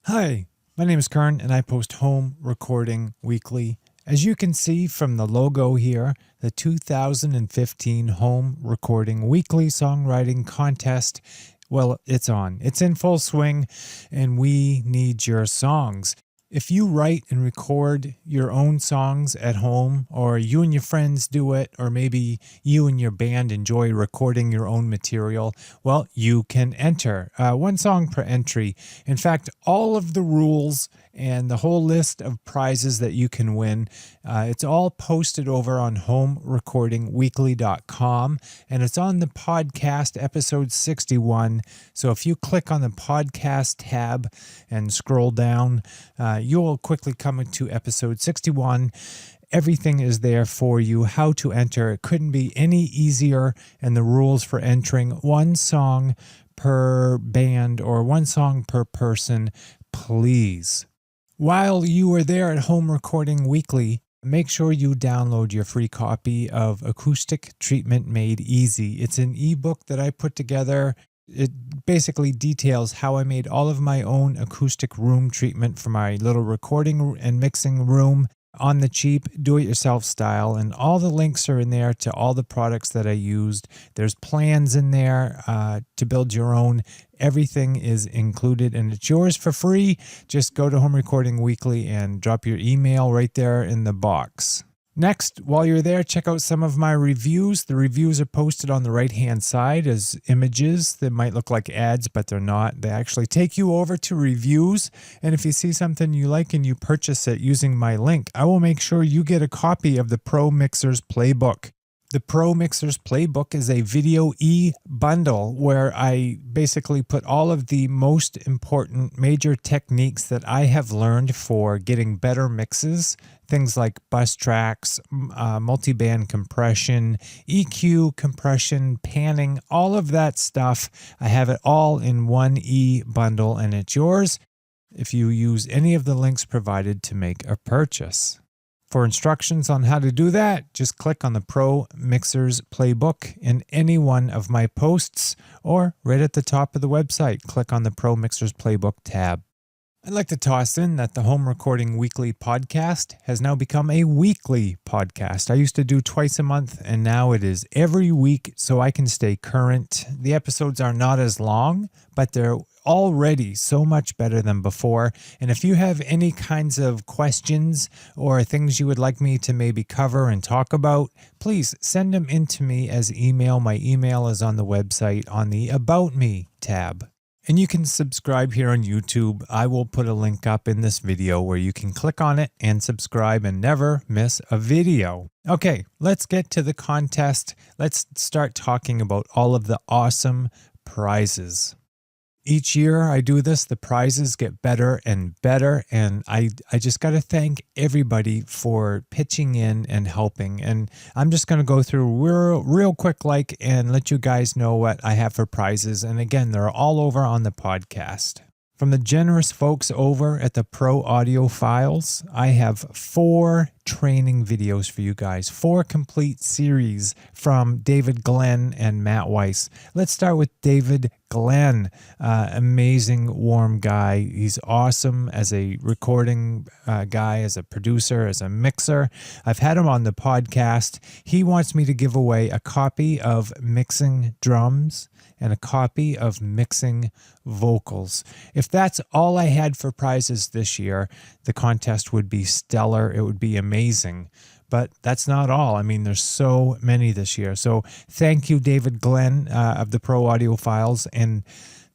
Hi, my name is Kern and I post home recording weekly. As you can see from the logo here, the 2015 Home Recording Weekly Songwriting Contest, well, it's on. It's in full swing and we need your songs. If you write and record your own songs at home, or you and your friends do it, or maybe you and your band enjoy recording your own material, well, you can enter. One song per entry. In fact, all of the rules and the whole list of prizes that you can win, it's all posted over on homerecordingweekly.com, and it's on the podcast episode 61. So if you click on the podcast tab and scroll down, you will quickly come to episode 61. Everything is there for you, how to enter. It couldn't be any easier, and the rules for entering: one song per band or one song per person, please. While you are there at Home Recording Weekly, make sure you download your free copy of Acoustic Treatment Made Easy. It's an ebook that I put together. It basically details how I made all of my own acoustic room treatment for my little recording and mixing room on the cheap, do-it-yourself style, and all the links are in there to all the products that I used. There's plans in there to build your own. Everything is included and it's yours for free. Just go to Home Recording Weekly and drop your email right there in the box. Next, while you're there, check out some of my reviews. The reviews are posted on the right-hand side as images that might look like ads, but they're not. They actually take you over to reviews, and if you see something you like and you purchase it using my link, I will make sure you get a copy of the Pro Mixers Playbook. The Pro Mixers Playbook is a video e-bundle where I basically put all of the most important major techniques that I have learned for getting better mixes. Things like bus tracks, multi-band compression, EQ, compression, panning, all of that stuff. I have it all in one e-bundle, and it's yours if you use any of the links provided to make a purchase. For instructions on how to do that, just click on the Pro Mixers Playbook in any one of my posts, or right at the top of the website, click on the Pro Mixers Playbook tab. I'd like to toss in that the Home Recording Weekly podcast has now become a weekly podcast. I used to do twice a month, and now it is every week so I can stay current. The episodes are not as long, but they're already so much better than before. And if you have any kinds of questions or things you would like me to maybe cover and talk about, please send them in to me as email. My email is on the website on the About Me tab. And you can subscribe here on YouTube. I will put a link up in this video where you can click on it and subscribe and never miss a video. Okay, let's get to the contest. Let's start talking about all of the awesome prizes. Each year I do this, the prizes get better and better, and I just got to thank everybody for pitching in and helping. And I'm just going to go through real quick and let you guys know what I have for prizes. And again, they're all over on the podcast. From the generous folks over at the Pro Audio Files, I have 4 training videos for you guys, 4 complete series from David Glenn and Matt Weiss. Let's start with David Glenn, amazing, warm guy. He's awesome as a recording guy, as a producer, as a mixer. I've had him on the podcast. He wants me to give away a copy of Mixing Drums and a copy of Mixing Vocals. If that's all I had for prizes this year, the contest would be stellar. It would be amazing. But that's not all. I mean, there's so many this year. So thank you, David Glenn of the Pro Audio Files, and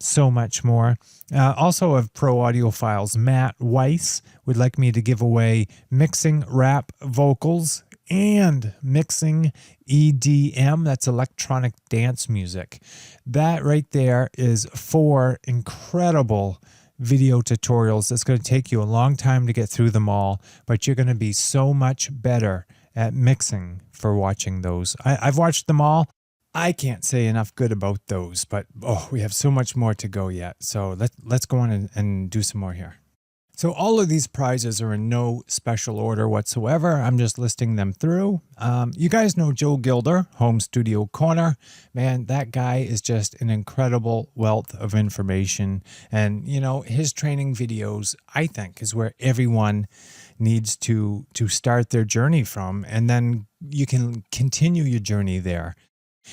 so much more. Also of Pro Audio Files, Matt Weiss would like me to give away Mixing Rap Vocals and Mixing EDM, that's electronic dance music. That right there is 4 incredible video tutorials. It's going to take you a long time to get through them all, but you're going to be so much better at mixing for watching those. I've watched them all. I can't say enough good about those, but we have so much more to go yet. So let's go on and do some more here. So all of these prizes are in no special order whatsoever. I'm just listing them through. You guys know Joe Gilder, Home Studio Corner. Man, that guy is just an incredible wealth of information. And, you know, his training videos, I think, is where everyone needs to start their journey from. And then you can continue your journey there.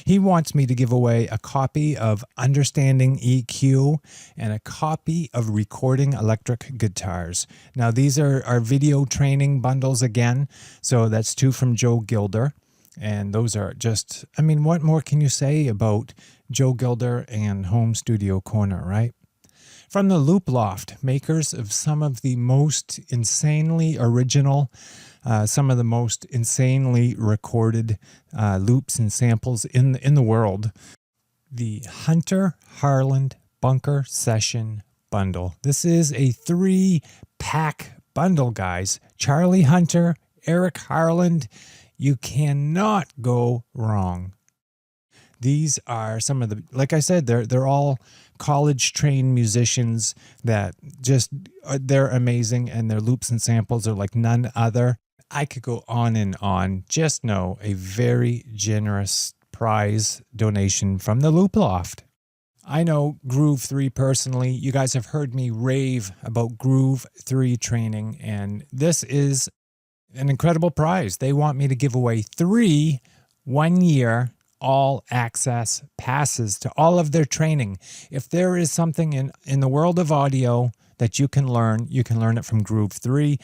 He wants me to give away a copy of Understanding EQ and a copy of Recording Electric Guitars. Now, these are our video training bundles again. So that's 2 from Joe Gilder. And those are just, I mean, what more can you say about Joe Gilder and Home Studio Corner, right? From the Loop Loft, makers of some of the most insanely original, some of the most insanely recorded loops and samples in the world, the Hunter Harland Bunker Session Bundle. This is a 3-pack bundle, guys. Charlie Hunter, Eric Harland. You cannot go wrong. These are some of the, like I said, they're all college-trained musicians that just, they're amazing, and their loops and samples are like none other. I could go on and on. Just know a very generous prize donation from the Loop Loft. I know Groove 3 personally. You guys have heard me rave about Groove 3 training, and this is an incredible prize. They want me to give away 3 one-year all access passes to all of their training. If there is something in the world of audio that you can learn it from Groove 3.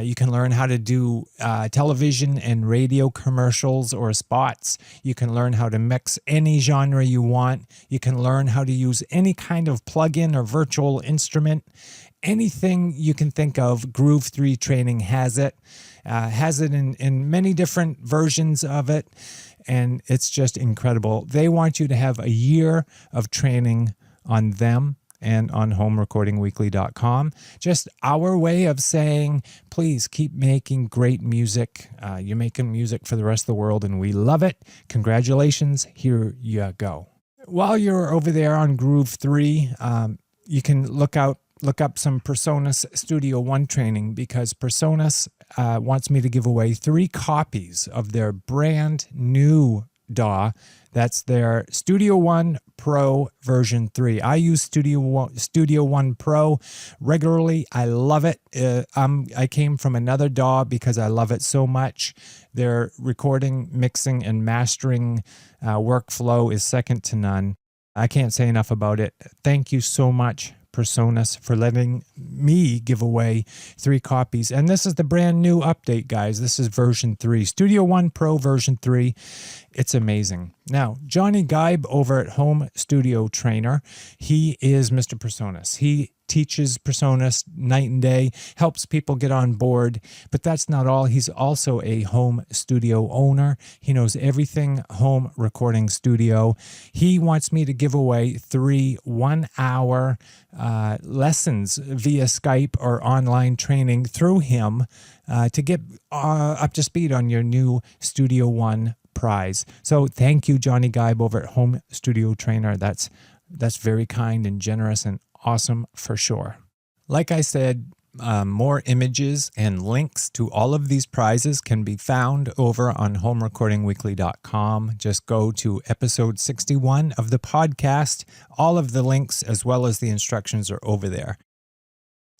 You can learn how to do television and radio commercials or spots. You can learn how to mix any genre you want. You can learn how to use any kind of plugin or virtual instrument. Anything you can think of, Groove 3 training has it. Has it in many different versions of it. And it's just incredible. They want you to have a year of training on them and on homerecordingweekly.com. Just our way of saying, please keep making great music. You're making music for the rest of the world, and we love it. Congratulations. Here you go. While you're over there on Groove 3, you can look up some Presonus Studio One training, because Presonus wants me to give away 3 copies of their brand new DAW. That's their Studio One Pro version 3. I use Studio One Pro regularly. I love it. I came from another DAW because I love it so much. Their recording, mixing, and mastering workflow is second to none. I can't say enough about it. Thank you so much, Presonus, for letting me give away 3 copies. And this is the brand new update, guys. This is version 3, Studio One Pro version 3. It's amazing. Now, Johnny Geib over at Home Studio Trainer, he is Mr. Presonus. He teaches Presonus night and day, helps people get on board. But that's not all. He's also a home studio owner. He knows everything home recording studio. He wants me to give away 3 one-hour lessons via Skype or online training through him to get up to speed on your new Studio One prize. So thank you, Johnny Geib over at Home Studio Trainer. That's very kind and generous and awesome for sure. Like I said, more images and links to all of these prizes can be found over on homerecordingweekly.com. Just go to episode 61 of the podcast. All of the links as well as the instructions are over there.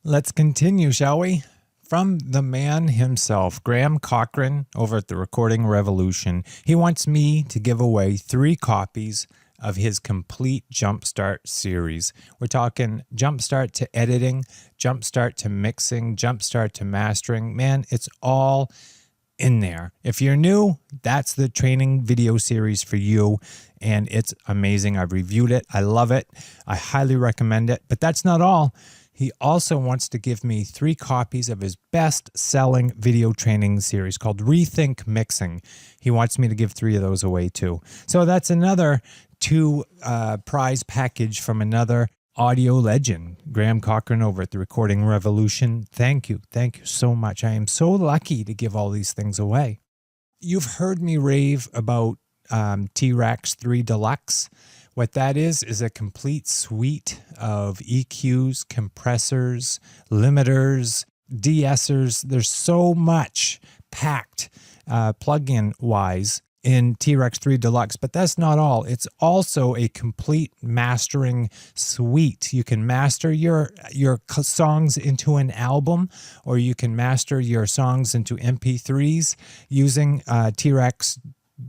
Let's continue, shall we? From the man himself, Graham Cochran over at the Recording Revolution. He wants me to give away 3 copies of his complete Jumpstart series. We're talking Jumpstart to editing, Jumpstart to mixing, Jumpstart to mastering. Man, it's all in there. If you're new, that's the training video series for you, and it's amazing. I've reviewed it. I love it. I highly recommend it. But that's not all. He also wants to give me 3 copies of his best-selling video training series called Rethink Mixing. He wants me to give 3 of those away too. So that's another 2 prize package from another audio legend, Graham Cochran over at the Recording Revolution. Thank you. Thank you so much. I am so lucky to give all these things away. You've heard me rave about T-Rex 3 Deluxe. What that is a complete suite of EQs, compressors, limiters, de-essers. There's so much packed plug-in wise in T-Rex 3 Deluxe, but that's not all. It's also a complete mastering suite. You can master your songs into an album, or you can master your songs into MP3s using T-Rex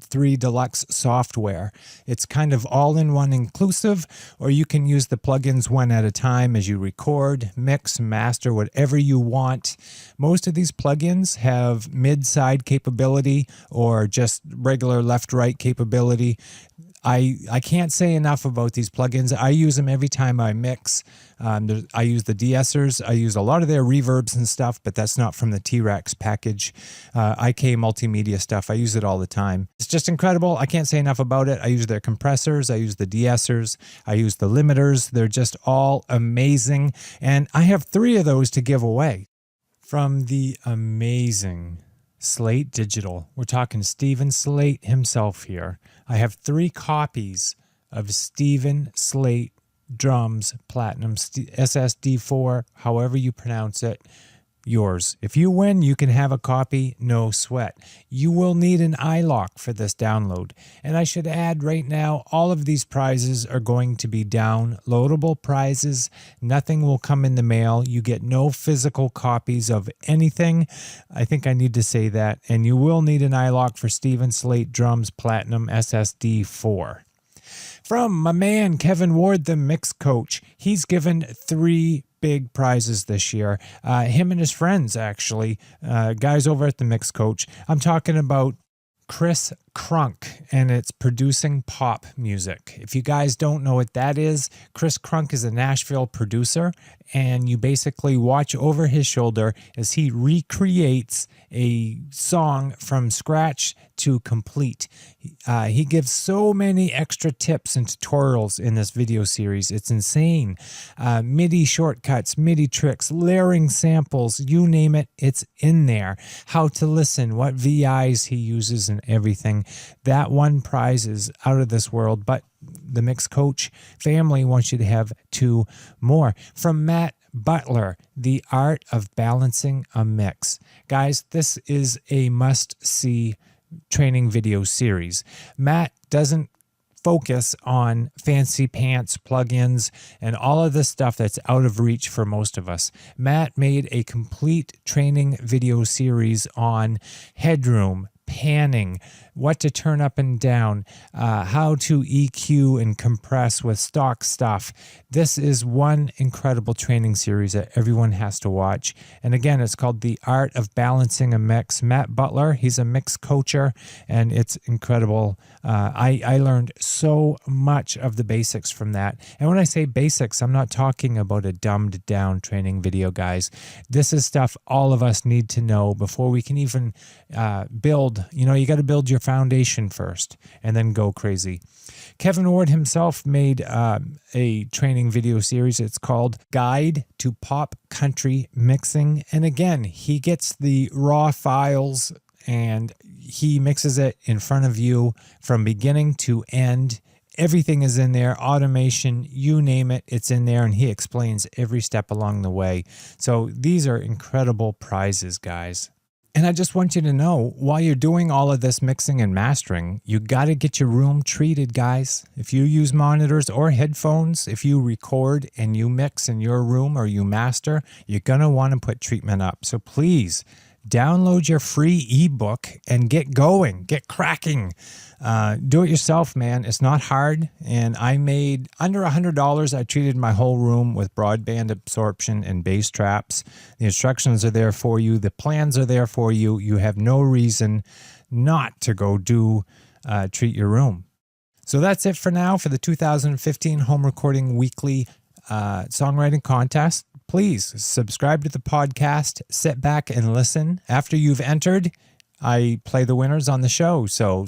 3 Deluxe software. It's kind of all-in-one inclusive, or you can use the plugins one at a time as you record, mix, master, whatever you want. Most of these plugins have mid-side capability or just regular left-right capability. I can't say enough about these plugins. I use them every time I mix. I use the de-essers. I use a lot of their reverbs and stuff, but that's not from the T-Rex package. IK multimedia stuff. I use it all the time. It's just incredible. I can't say enough about it. I use their compressors. I use the de-essers. I use the limiters. They're just all amazing. And I have 3 of those to give away from the amazing Slate Digital. We're talking Stephen Slate himself here. I have 3 copies of Stephen Slate Drums Platinum SSD4, however you pronounce it, yours. If you win, you can have a copy, no sweat. You will need an iLock for this download. And I should add right now, all of these prizes are going to be downloadable prizes. Nothing will come in the mail. You get no physical copies of anything. I think I need to say that. And you will need an iLock for Stephen Slate Drums Platinum SSD4. From my man, Kevin Ward, the mix coach. He's given 3 big prizes this year. Him and his friends, actually, guys over at the Mix Coach. I'm talking about Chris Crunk, and it's producing pop music. If you guys don't know what that is, Chris Crunk is a Nashville producer, and you basically watch over his shoulder as he recreates a song from scratch to complete. He gives so many extra tips and tutorials in this video series. It's insane. MIDI shortcuts, MIDI tricks, layering samples, you name it, it's in there. How to listen, what VIs he uses and everything. That one prize is out of this world, but the Mix Coach family wants you to have 2 more. From Matt Butler, The Art of Balancing a Mix. Guys, this is a must-see training video series. Matt doesn't focus on fancy pants plugins and all of this stuff that's out of reach for most of us. Matt made a complete training video series on headroom, panning, what to turn up and down, how to EQ and compress with stock stuff. This is one incredible training series that everyone has to watch. And again, it's called The Art of Balancing a Mix. Matt Butler, he's a mix coacher, and it's incredible. I learned so much of the basics from that. And when I say basics, I'm not talking about a dumbed down training video, guys. This is stuff all of us need to know before we can even build. You know, you got to build your foundation first and then go crazy. Kevin Ward himself made a training video series. It's called Guide to Pop Country Mixing. And again, he gets the raw files and he mixes it in front of you from beginning to end. Everything is in there, automation, you name it, it's in there, and he explains every step along the way. So these are incredible prizes, guys. And I just want you to know, while you're doing all of this mixing and mastering, you got to get your room treated, guys. If you use monitors or headphones, if you record and you mix in your room or you master, you're going to want to put treatment up. So please, download your free ebook and get going, get cracking. Do it yourself, man. It's not hard. And I made under $100. I treated my whole room with broadband absorption and bass traps. The instructions are there for you. The plans are there for you. You have no reason not to go treat your room. So that's it for now for the 2015 Home Recording Weekly Songwriting Contest. Please subscribe to the podcast, sit back and listen. After you've entered, I play the winners on the show. So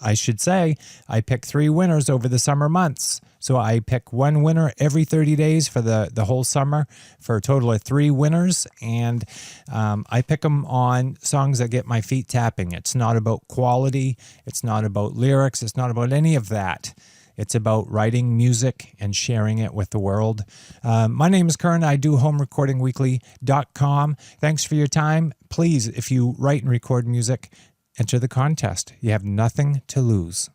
I should say I pick 3 winners over the summer months. So I pick 1 winner every 30 days for the whole summer for a total of 3 winners. And I pick them on songs that get my feet tapping. It's not about quality. It's not about lyrics. It's not about any of that. It's about writing music and sharing it with the world. My name is Kern. I do homerecordingweekly.com. Thanks for your time. Please, if you write and record music, enter the contest. You have nothing to lose.